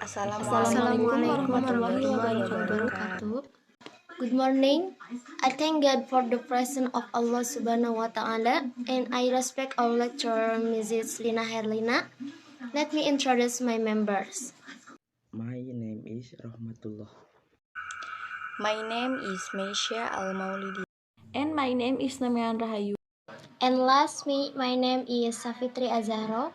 Assalamualaikum warahmatullahi wabarakatuh. Good morning. I thank God for the presence of Allah Subhanahu wa Ta'ala, and I respect our lecturer, Mrs. Lina Herlina. Let me introduce my members. My name is Rahmatullah. My name is Meisha Al-Maulidi. And my name is Namian Rahayu. And last, my name is Safitri Azharo.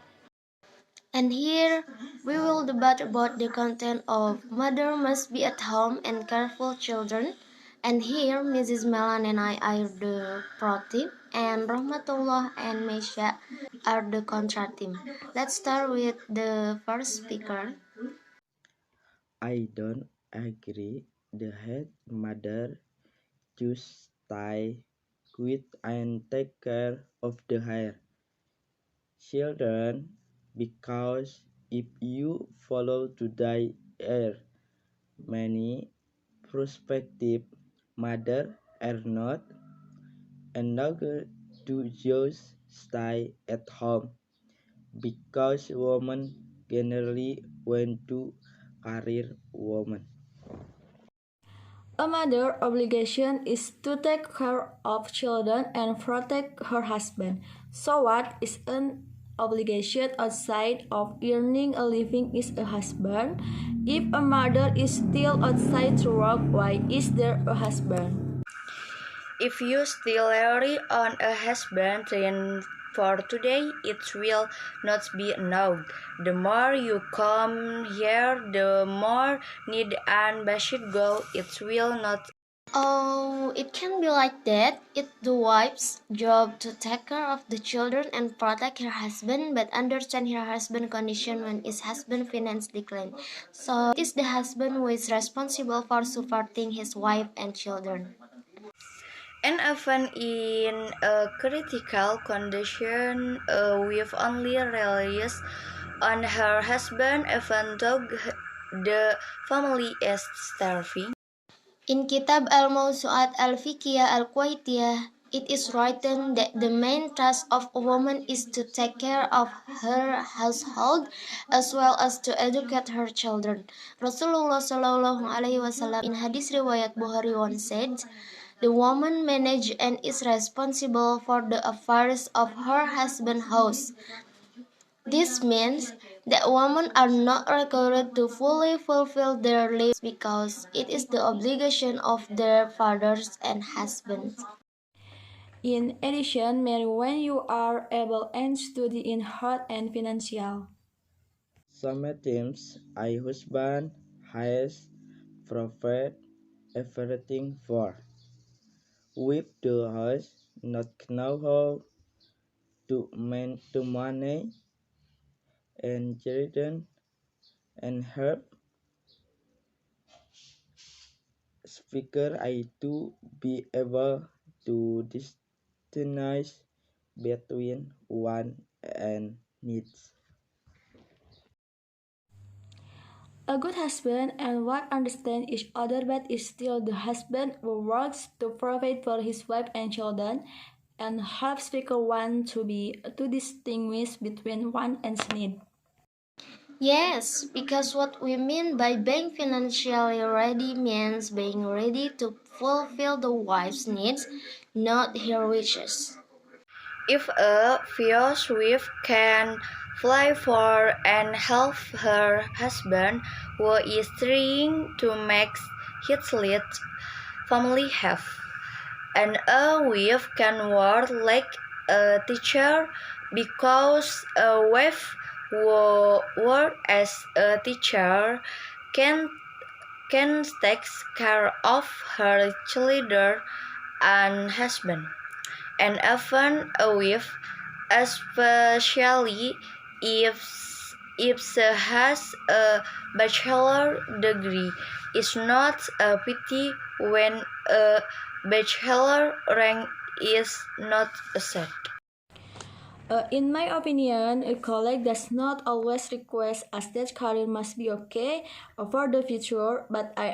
And here we will debate about the content of Mother Must Be at Home and Careful Children. And here Mrs. Melan and I are the pro team, and Rahmatullah and Meisha are the contra team. Let's start with the first speaker. I don't agree the head mother to stay with and take care of the hair children, because if you follow today many prospective mothers are not enabled to just stay at home because women generally want to career women. A mother's obligation is to take care of children and protect her husband. So what is an obligation outside of earning a living is a husband? If a mother is still outside to work, why is there a husband? If you still rely on a husband, then for today it will not be enough. The more you come here, the more need and basic go. It will not. Oh, it can be like that. It's the wife's job to take care of the children and protect her husband, but understand her husband's condition when his husband finance decline. So it is the husband who is responsible for supporting his wife and children. And often in a critical condition, with only relies on her husband, even though the family is starving. In Kitab Al-Mawsu'at Al-Fiqhiyah Al-Kuwaitiyah, it is written that the main task of a woman is to take care of her household as well as to educate her children. Rasulullah Shallallahu Alaihi Wasallam in hadis riwayat Bukhari once said, "The woman manages and is responsible for the affairs of her husband's house." This means that women are not required to fully fulfill their lives because it is the obligation of their fathers and husbands. In addition, marry when you are able and study in health and financial. Sometimes a husband has provided everything for, with the house not know how to manage and children and help speaker I to be able to distinguish between want and needs. A good husband and wife understand each other, but is still the husband who works to provide for his wife and children, and help speaker one to distinguish between want and need. Yes, because what we mean by being financially ready means being ready to fulfill the wife's needs, not her wishes. If a fierce wife can fly for and help her husband who is trying to make his little family happy, and a wife can work like a teacher because a wife who works as a teacher can take care of her children and husband. And often a wife, especially if she has a bachelor degree, is not a pity when a bachelor rank is not set. In my opinion, a colleague does not always request as that career must be okay for the future, but I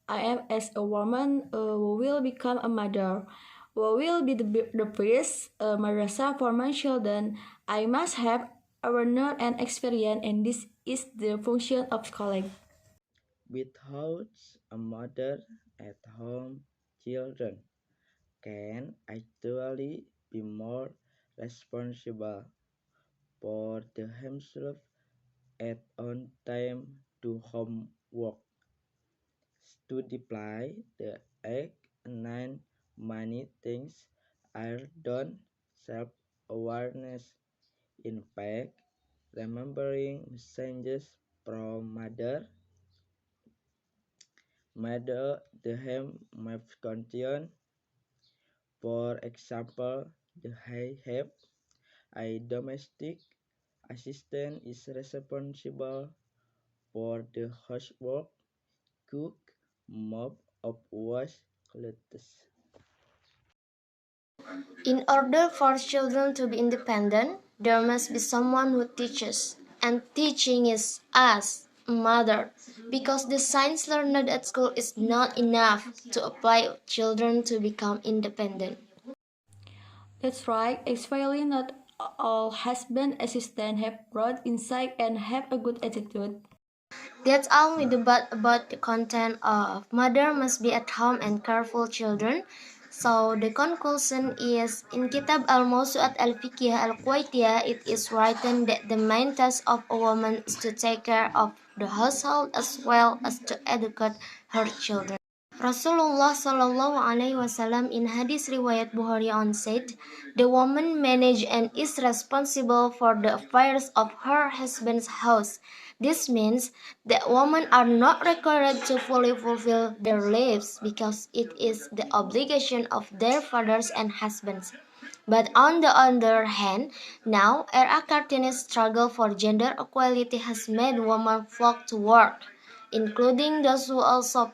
am as a woman who will become a mother, who will be the priest, madrasah for my children. I must have awareness, and experience, and this is the function of college. Without a mother at home, children can actually be more responsible for themselves at on time to homework, study play, the egg, and many things are done self-awareness. In fact, remembering messages from mother them may contain. For example, the I have a domestic assistant is responsible for the housework, cook, mop, up, wash clothes. In order for children to be independent, there must be someone who teaches. And teaching is us, mother, because the science learned at school is not enough to apply children to become independent. That's right, especially not all husband assistants have broad insight and have a good attitude. That's all we debate about the content of Mother Must Be at Home and Careful Children. So the conclusion is in Kitab Al-Mawsu'at Al-Fiqhiyah Al-Kuwaitiyah it is written that the main task of a woman is to take care of the household as well as to educate her children. Rasulullah Shallallahu Alaihi Wasallam in hadis riwayat Bukhari on said, the woman manages and is responsible for the affairs of her husband's house. This means that women are not required to fully fulfill their lives because it is the obligation of their fathers and husbands. But on the other hand, now era cartoonist struggle for gender equality has made women flock to work, including those who also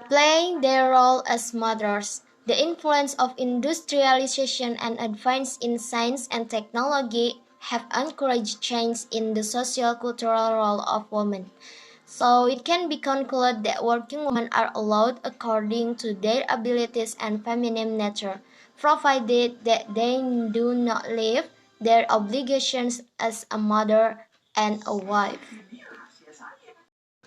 playing their role as mothers. The influence of industrialization and advance in science and technology have encouraged change in the social-cultural role of women. So it can be concluded that working women are allowed according to their abilities and feminine nature, provided that they do not leave their obligations as a mother and a wife.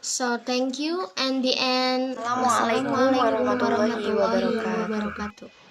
So thank you and the end. Assalamualaikum warahmatullahi wabarakatuh. wabarakatuh.